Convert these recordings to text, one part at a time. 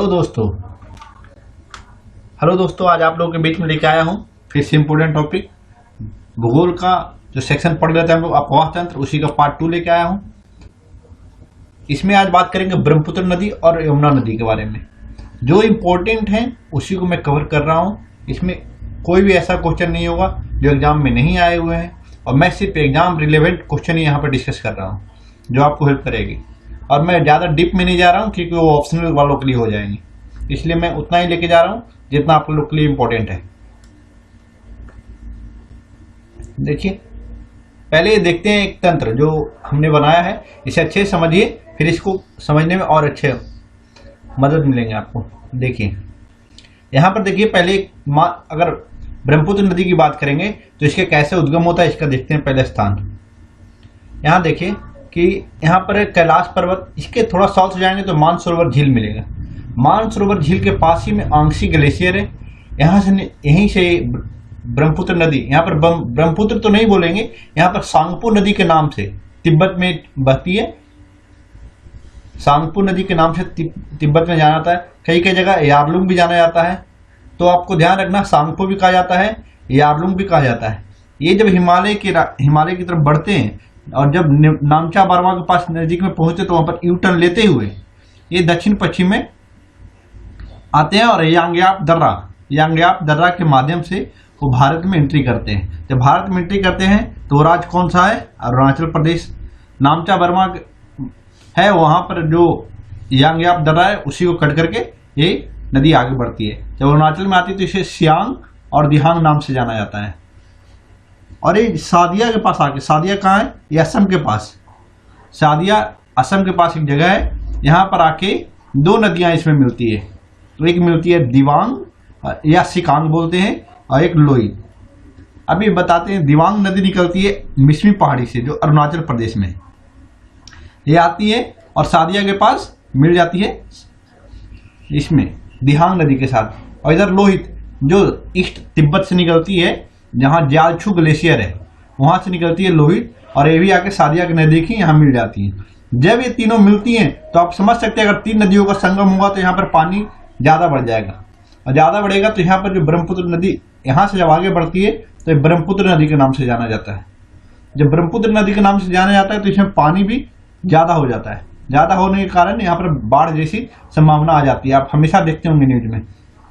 Hello दोस्तों hello दोस्तों आज आप लोगों के बीच में लेके आया हूँ फिर से इम्पोर्टेंट टॉपिक भूगोल का जो सेक्शन पढ़ लेते हैं हम लोग अपवाह तंत्र, उसी का पार्ट 2 लेके आया हूँ। इसमें आज बात करेंगे ब्रह्मपुत्र नदी और यमुना नदी के बारे में। जो इम्पोर्टेंट है उसी को मैं कवर कर रहा हूँ। इसमें कोई भी ऐसा क्वेश्चन नहीं होगा जो एग्जाम में नहीं आए हुए हैं, और मैं सिर्फ एग्जाम रिलेवेंट क्वेश्चन ही यहाँ पर डिस्कस कर रहा हूँ जो आपको हेल्प करेगी। और मैं ज़्यादा डीप में नहीं जा रहा हूँ क्योंकि वो ऑप्शनल वालों के लिए हो जाएंगे, इसलिए मैं उतना ही लेके जा रहा हूँ जितना आप लोग के लिए इम्पोर्टेंट है। देखिए, पहले देखते हैं एक तंत्र जो हमने बनाया है, इसे अच्छे से समझिए, फिर इसको समझने में और अच्छे मदद मिलेंगे आपको। देखिए यहाँ पर देखिए, पहले अगर ब्रह्मपुत्र नदी की बात करेंगे तो इसके कैसे उद्गम होता है इसका देखते हैं। पहले स्थान यहाँ देखिए कि यहाँ पर कैलाश पर्वत, इसके थोड़ा साउथ जाएंगे तो मानसरोवर झील मिलेगा। मानसरोवर झील के पास ही में आंगसी ग्लेशियर है। यहाँ से यहीं से ब्रह्मपुत्र नदी, यहाँ पर ब्रह्मपुत्र तो नहीं बोलेंगे, यहाँ पर सांगपो नदी के नाम से तिब्बत में बहती है। सांगपो नदी के नाम से तिब्बत में जाना जाता है। कई कई जगह यारलुंग भी जाना जाता है, तो आपको ध्यान रखना सांगपो भी कहा जाता है, यारलुंग भी कहा जाता है। ये जब हिमालय की तरफ बढ़ते हैं और जब नामचा बर्मा के पास नजदीक में पहुंचते तो वहां पर यू टर्न लेते हुए ये दक्षिण पश्चिम में आते हैं और यांग्याप दर्रा के माध्यम से वो भारत में एंट्री करते हैं। जब भारत में एंट्री करते हैं तो वो राज्य कौन सा है? अरुणाचल प्रदेश। नामचा बर्मा है, वहां पर जो यांग्याप दर्रा है उसी को कट करके ये नदी आगे बढ़ती है। जब अरुणाचल में आती है तो इसे सियांग और दिहांग नाम से जाना जाता है। और ये सादिया के पास आके, सादिया कहाँ है? ये असम के पास, सादिया असम के पास एक जगह है। यहाँ पर आके दो नदियां इसमें मिलती है, तो एक मिलती है दिवांग या सिकांग बोलते हैं, और एक लोई। अभी बताते हैं, दिवांग नदी निकलती है मिश्मी पहाड़ी से जो अरुणाचल प्रदेश में ये आती है और सादिया के पास मिल जाती है इसमें दिहांग नदी के साथ। और इधर लोहित जो ईस्ट तिब्बत से निकलती है, जहां ज्यालछू ग्लेशियर है वहां से निकलती है लोहित, और ये भी आके सादिया की नदी की यहाँ मिल जाती है। जब ये तीनों मिलती हैं तो आप समझ सकते हैं अगर तीन नदियों का संगम होगा तो यहाँ पर पानी ज्यादा बढ़ जाएगा, और ज्यादा बढ़ेगा तो यहाँ पर जो ब्रह्मपुत्र नदी यहाँ से जब आगे बढ़ती है तो ब्रह्मपुत्र नदी के नाम से जाना जाता है। जब ब्रह्मपुत्र नदी के नाम से जाना जाता है तो इसमें पानी भी ज्यादा हो जाता है। ज्यादा होने के कारण यहाँ पर बाढ़ जैसी संभावना आ जाती है, आप हमेशा देखते होंगे न्यूज में।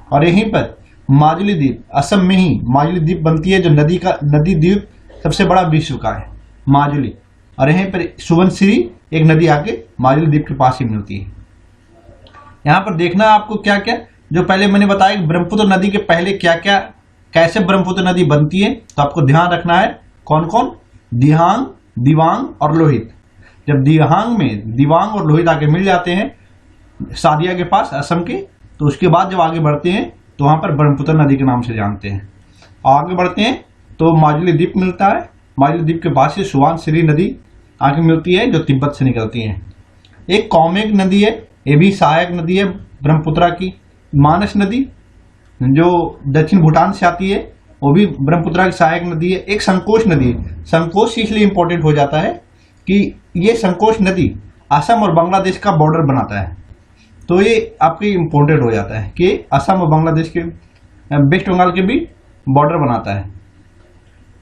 और यहीं पर माजुली द्वीप, असम में ही माजुली द्वीप बनती है, जो नदी द्वीप सबसे बड़ा विश्व का है, माजुली। और यहीं पर सुबनसिरी एक नदी आके माजुली द्वीप के पास ही मिलती है। यहाँ पर देखना आपको क्या क्या, जो पहले मैंने बताया कि ब्रह्मपुत्र नदी के पहले क्या क्या, कैसे ब्रह्मपुत्र नदी बनती है, तो आपको ध्यान रखना है कौन कौन? दिहांग, दिवांग और लोहित। जब दिहांग में दिवांग और लोहित आके मिल जाते हैं सादिया के पास असम के, तो उसके बाद जब आगे बढ़ते हैं तो वहां पर ब्रह्मपुत्र नदी के नाम से जानते हैं। आगे बढ़ते हैं तो माजुली द्वीप मिलता है। माजुली द्वीप के पास से सुबनसिरी नदी आगे मिलती है जो तिब्बत से निकलती है। एक कौमेक नदी है, ये भी सहायक नदी है ब्रह्मपुत्र की। मानस नदी जो दक्षिण भूटान से आती है वो भी ब्रह्मपुत्र की सहायक नदी है। एक संकोच नदी है। संकोच इसलिए इंपॉर्टेंट हो जाता है कि ये संकोच नदी असम और बांग्लादेश का बॉर्डर बनाता है, तो ये आपके इम्पोर्टेंट हो जाता है कि असम और बांग्लादेश के, वेस्ट बंगाल के भी बॉर्डर बनाता है।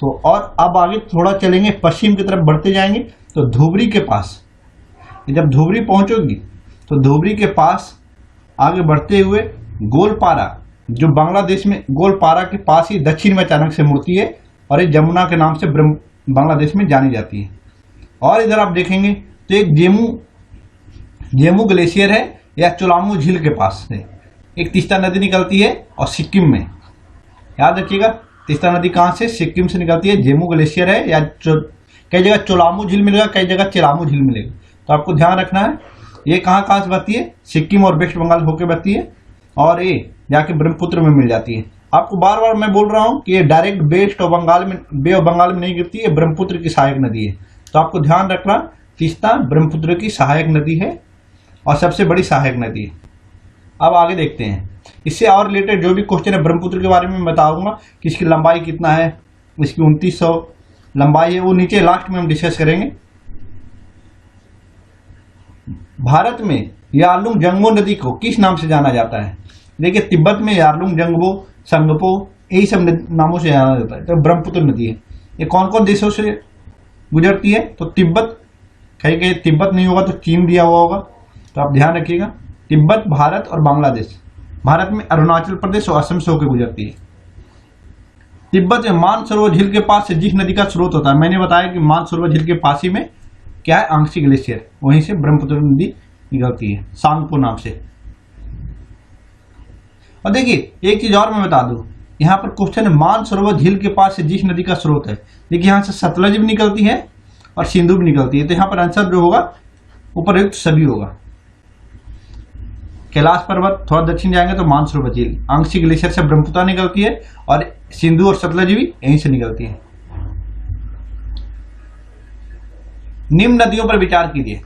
तो और अब आगे थोड़ा चलेंगे, पश्चिम की तरफ बढ़ते जाएंगे तो धुबरी के पास, जब धुबरी पहुंचोगी तो धुबरी के पास आगे बढ़ते हुए गोलपारा, जो बांग्लादेश में गोलपारा के पास ही दक्षिण में अचानक से मुड़ती है, और ये जमुना के नाम से बांग्लादेश में जानी जाती है। और इधर आप देखेंगे तो एक जेमू ग्लेशियर है या चोलामू झील के पास से एक तीस्ता नदी निकलती है, और सिक्किम में, याद रखिएगा तीस्ता नदी कहाँ से? सिक्किम से निकलती है। जेमू ग्लेशियर है, या कई जगह चोलामू झील मिलेगा, कई जगह चिलामू झील मिलेगा, तो आपको ध्यान रखना है ये कहाँ से बहती है? सिक्किम और वेस्ट बंगाल होकर बहती है, और ये जाके ब्रह्मपुत्र में मिल जाती है। आपको बार बार मैं बोल रहा हूँ कि ये डायरेक्ट बे ऑफ बंगाल में नहीं गिरती है, ब्रह्मपुत्र की सहायक नदी है। तो आपको ध्यान रखना, तीस्ता ब्रह्मपुत्र की सहायक नदी है और सबसे बड़ी सहायक नदी है। अब आगे देखते हैं, इससे और रिलेटेड जो भी क्वेश्चन है ब्रह्मपुत्र के बारे में बताऊंगा कि इसकी लंबाई कितना है, इसकी 2900 लंबाई है, वो नीचे लास्ट में हम डिस्कस करेंगे। भारत में यारलुंग जंगबो नदी को किस नाम से जाना जाता है? देखिए तिब्बत में यारलुंग जंगबो, संगपो, यही सब नामों से जाना जाता है। तो ब्रह्मपुत्र नदी है, ये कौन कौन देशों से गुजरती है? तो तिब्बत, कहीं कहीं तिब्बत नहीं होगा तो चीन दिया हुआ होगा, तो आप ध्यान रखिएगा। तिब्बत, भारत और बांग्लादेश। भारत में अरुणाचल प्रदेश और असम से होकर गुजरती है। तिब्बत में मानसरोवर झील के पास से जिस नदी का स्रोत होता है, मैंने बताया कि मानसरोवर झील के पास ही में क्या है, आंगसी ग्लेशियर, वहीं से ब्रह्मपुत्र नदी निकलती है सांगपो नाम से। और देखिए एक चीज और मैं बता दूं, यहाँ पर क्वेश्चन है मानसरोवर झील के पास से जिस नदी का स्रोत है। देखिए यहाँ से सतलज भी निकलती है और सिंधु भी निकलती है, तो यहाँ पर आंसर जो होगा उपरयुक्त सभी होगा। कैलाश पर्वत थोड़ा दक्षिण जाएंगे तो मानसरोवर झील, आंगसी ग्लेशियर से ब्रह्मपुत्र निकलती है और सिंधु और सतलज भी यहीं से निकलती है। निम्न नदियों पर विचार कीजिए,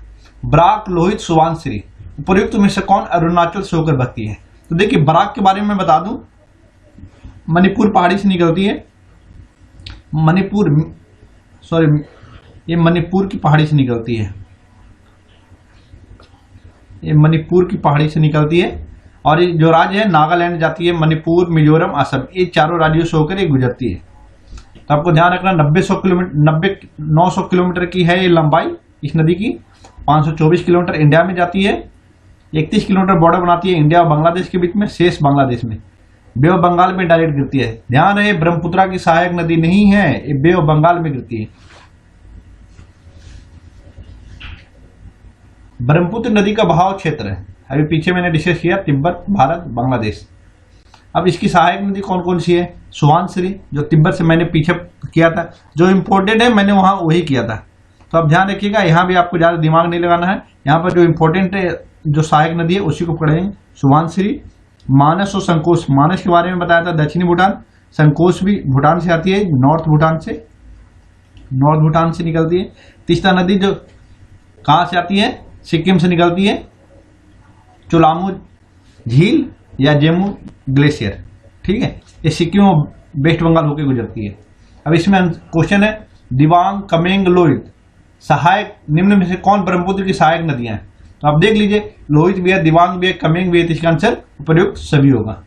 बराक, लोहित, सुबानसिरी, उपयुक्त में से कौन अरुणाचल से होकर बहती है? तो देखिए बराक के बारे में बता दूं, मणिपुर पहाड़ी से निकलती है, ये मणिपुर की पहाड़ी से निकलती है, ये मणिपुर की पहाड़ी से निकलती है। और ये जो राज्य है नागालैंड जाती है, मणिपुर, मिजोरम, असम, ये चारों राज्यों से होकर ये गुजरती है। तो आपको ध्यान रखना 900 किलोमीटर की है ये लंबाई इस नदी की। 524 किलोमीटर इंडिया में जाती है, 31 किलोमीटर बॉर्डर बनाती है इंडिया और बांग्लादेश के बीच में, शेष बांग्लादेश में। बे ऑफ बंगाल में डायरेक्ट गिरती है। ध्यान रहे ब्रह्मपुत्र की सहायक नदी नहीं है, ये बे ऑफ बंगाल में गिरती है। ब्रह्मपुत्र नदी का बहाव क्षेत्र है, अभी पीछे मैंने डिस्कस किया, तिब्बत, भारत, बांग्लादेश। अब इसकी सहायक नदी कौन कौन सी है? सुबानसिरी, जो तिब्बत से मैंने पीछे किया था, जो इम्पोर्टेंट है मैंने वहां वही किया था। तो अब ध्यान रखिएगा, यहाँ भी आपको ज्यादा दिमाग नहीं लगाना है, यहाँ पर जो इम्पोर्टेंट है जो सहायक नदी है उसी को पढ़ेंगे। सुबानसिरी, मानस और संकोश, मानस के बारे में बताया था दक्षिणी भूटान, संकोश भी भूटान से आती है, नॉर्थ भूटान से निकलती है। तीस्ता नदी जो कहाँ से आती है? सिक्किम से निकलती है, चोलामू झील या जेमू ग्लेशियर, ठीक है, ये सिक्किम और वेस्ट बंगाल होकर गुजरती है। अब इसमें क्वेश्चन है दिबांग, कमेंग, लोहित, सहायक निम्न में से कौन ब्रह्मपुत्र की सहायक नदियां हैं? तो आप देख लीजिए, लोहित भी है, दिबांग भी है, कमेंग भी है, इसका आंसर उपयुक्त सभी होगा।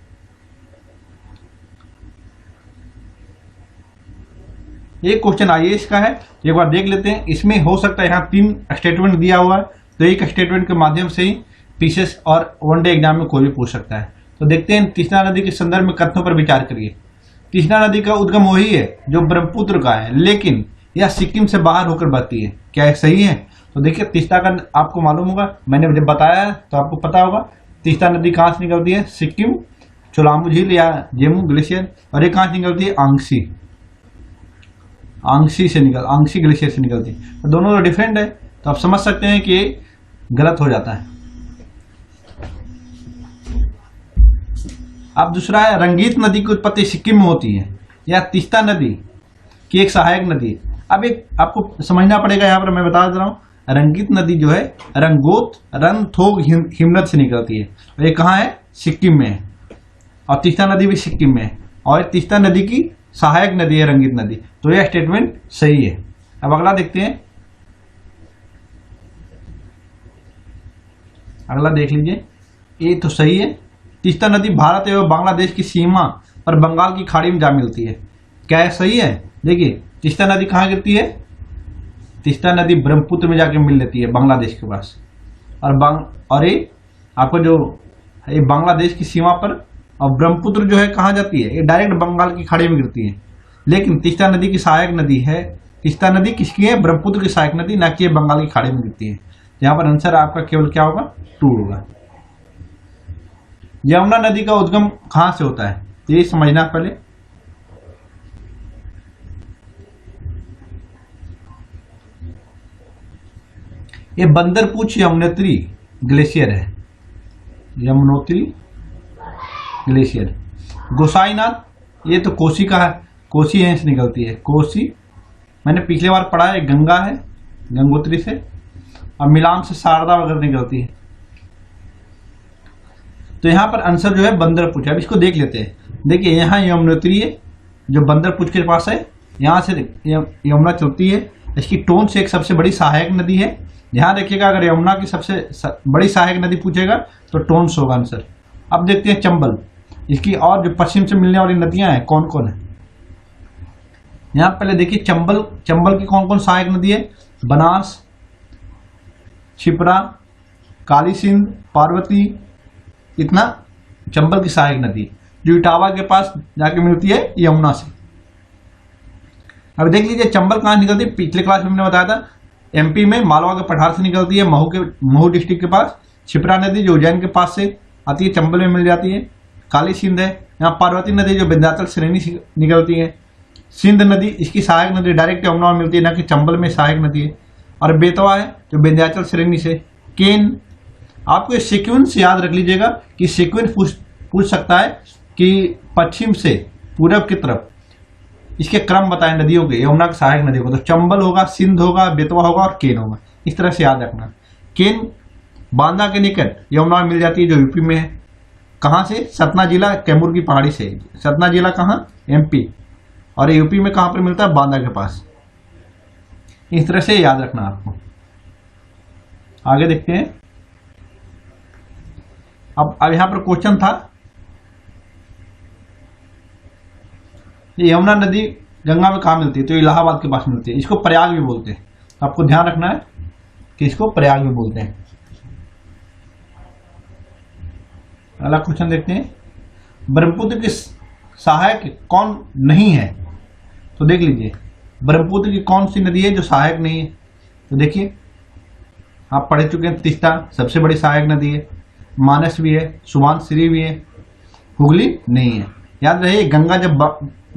एक क्वेश्चन आईएएस का है, एक बार देख लेते हैं। इसमें हो सकता है यहाँ 3 स्टेटमेंट दिया हुआ है, तो एक स्टेटमेंट के माध्यम से ही पीसीएस और वनडे एग्जाम में कोई भी पूछ सकता है। तो देखते हैं, तीस्ता नदी के संदर्भ में कथनों पर विचार करिए। तीस्ता नदी का उद्गम वही है जो ब्रह्मपुत्र का है, लेकिन यह सिक्किम से बाहर होकर बहती है। क्या सही है? तो देखिए तीस्ता का आपको मालूम होगा, मैंने जब बताया तो आपको पता होगा तीस्ता नदी कहाँ से निकलती है? सिक्किम, चोलामू झील या जेमू ग्लेशियर। और ये कहाँ से निकलती है? आंगसी ग्लेशियर से निकलती है। तो दोनों तो डिफरेंट है, तो आप समझ सकते हैं कि ये गलत हो जाता है। अब दूसरा है, रंगीत नदी की उत्पत्ति सिक्किम में होती है या तीस्ता नदी की एक सहायक नदी है? अब एक आपको समझना पड़ेगा, यहाँ पर मैं बता दे रहा हूँ, रंगीत नदी जो है रंगोत, रंगथोग हिमनद से निकलती है, और ये कहाँ है? सिक्किम में है। और तीस्ता नदी भी सिक्किम में है, और तीस्ता नदी की सहायक नदी है रंगीत नदी। तो यह स्टेटमेंट सही है। अब अगला देखते हैं, अगला देख लीजिए, ये तो सही है। तीस्ता नदी भारत एवं बांग्लादेश की सीमा पर बंगाल की खाड़ी में जा मिलती है। क्या है? सही है। देखिए तीस्ता नदी कहाँ गिरती है? तीस्ता नदी ब्रह्मपुत्र में जाके मिल लेती है बांग्लादेश के पास। और ये आपको जो ये बांग्लादेश की सीमा पर, और ब्रह्मपुत्र जो है कहाँ जाती है? ये डायरेक्ट बंगाल की खाड़ी में गिरती है। लेकिन तीस्ता नदी की सहायक नदी है। तीस्ता नदी किसकी है? ब्रह्मपुत्र की सहायक नदी, ना कि बंगाल की खाड़ी में गिरती है। यहाँ पर आंसर आपका केवल क्या होगा? 2 होगा। यमुना नदी का उद्गम कहां से होता है? ये समझना पहले। ये बंदरपूछ यमुनोत्री ग्लेशियर है, यमुनोत्री ग्लेशियर। गोसाईनाथ, ये तो कोसी का है, कोसी यहीं से निकलती है, कोसी। मैंने पिछले बार पढ़ा है, गंगा है गंगोत्री से, और मिलान से शारदा वगैरह निकलती है। तो यहाँ पर आंसर जो है बंदरपूछ है। अब इसको देख लेते हैं। देखिए यहाँ यमुनोत्री है जो बंदरपूछ के पास है, यहाँ से यमुना चलती है। इसकी टोन से एक सबसे बड़ी सहायक नदी है, ध्यान रखिएगा, अगर यमुना की सबसे बड़ी सहायक नदी पूछेगा तो टोन्स होगा आंसर। अब देखते हैं चंबल, इसकी और जो पश्चिम से मिलने वाली नदियां हैं कौन कौन है। यहां पहले देखिए चंबल की कौन कौन सहायक नदी है। बनास, क्षिप्रा, काली सिंध, पार्वती, इतना चंबल की सहायक नदी जो इटावा के पास जाके मिलती है यमुना से। अब देख लीजिए चंबल कहां निकलती है, पिछले क्लास में हमने बताया था एमपी में मालवा के पठार से निकलती है, महू डिस्ट्रिक्ट के पास। क्षिप्रा नदी जो उज्जैन के पास से आती है चंबल में मिल जाती है। काली सिंध है, यहाँ पार्वती नदी जो विंध्याचल श्रेणी से निकलती है। सिंध नदी इसकी सहायक नदी डायरेक्ट यमुना में मिलती है, न कि चंबल में सहायक नदी है। और बेतवा है जो विंध्याचल श्रेणी से। केन, आपको ये सीक्वेंस याद रख लीजिएगा कि सीक्वेंस पूछ सकता है कि पश्चिम से पूरब की तरफ इसके क्रम बताएं नदियों के, यमुना की सहायक नदियों को। तो चंबल होगा, सिंध होगा, बेतवा होगा और केन होगा। इस तरह से याद रखना। केन बांदा के निकट यमुना में मिल जाती है जो यूपी में है। कहां से? सतना जिला कैमूर की पहाड़ी से। सतना जिला कहां? एमपी। और यूपी में कहां पर मिलता है? बांदा के पास। इस तरह से याद रखना आपको। आगे देखते हैं। अब यहां पर क्वेश्चन था, ये यमुना नदी गंगा में कहां मिलती है? तो इलाहाबाद के पास मिलती है। इसको प्रयाग भी बोलते हैं, आपको ध्यान रखना है कि इसको प्रयाग भी बोलते हैं। अगला क्वेश्चन देखते हैं, ब्रह्मपुत्र की सहायक कौन नहीं है? तो देख लीजिए ब्रह्मपुत्र की कौन सी नदी है जो सहायक नहीं है। तो देखिए आप पढ़ चुके हैं, तीस्ता सबसे बड़ी सहायक नदी है, मानस भी है, सुबानसिरी भी है, हुगली नहीं है। याद रहे गंगा जब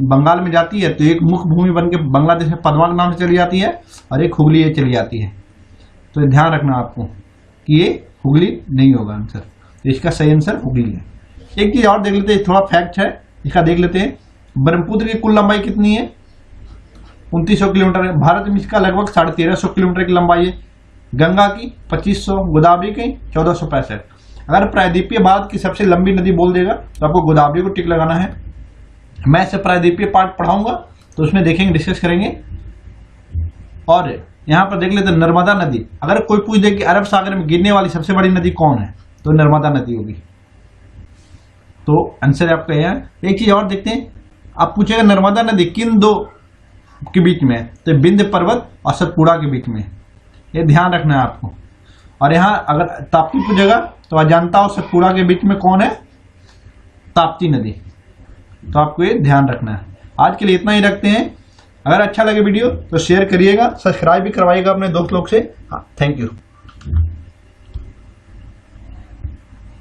बंगाल में जाती है तो एक मुख्य भूमि बन के बांग्लादेश में पदमा के नाम से चली जाती है और एक हुगली ये चली जाती है। तो ध्यान रखना आपको कि ये हुगली नहीं होगा आंसर। तो इसका सही आंसर हुगली है। एक चीज और देख लेते हैं, थोड़ा फैक्ट है इसका, देख लेते हैं। ब्रह्मपुत्र की कुल लंबाई कितनी है? 2900 किलोमीटर है। भारत में इसका लगभग 1350 किलोमीटर की लंबाई है। गंगा की 2500, गोदावरी की 1465। अगर प्रायद्वीपीय भारत की सबसे लंबी नदी बोल देगा तो आपको गोदावरी को टिक लगाना है। मैं इसे प्रायद्वीपीय पार्ट पढ़ाऊंगा तो उसमें देखेंगे, डिस्कस करेंगे। और यहां पर देख लेते हैं नर्मदा नदी। अगर कोई पूछ दे कि अरब सागर में गिरने वाली सबसे बड़ी नदी कौन है, तो नर्मदा नदी होगी। तो आंसर आपका यह है। एक चीज और देखते हैं, आप पूछेगा नर्मदा नदी किन दो के बीच में है? तो विंध्य पर्वत और सतपुड़ा के बीच में। ये ध्यान रखना है आपको। और यहाँ अगर ताप्ती पूछेगा तो अजंता और सतपुड़ा के बीच में कौन है? ताप्ती नदी। तो आपको ये ध्यान रखना है। आज के लिए इतना ही रखते हैं। अगर अच्छा लगे वीडियो तो शेयर करिएगा, सब्सक्राइब भी करवाइएगा अपने दोस्त लोग से। हाँ, थैंक यू।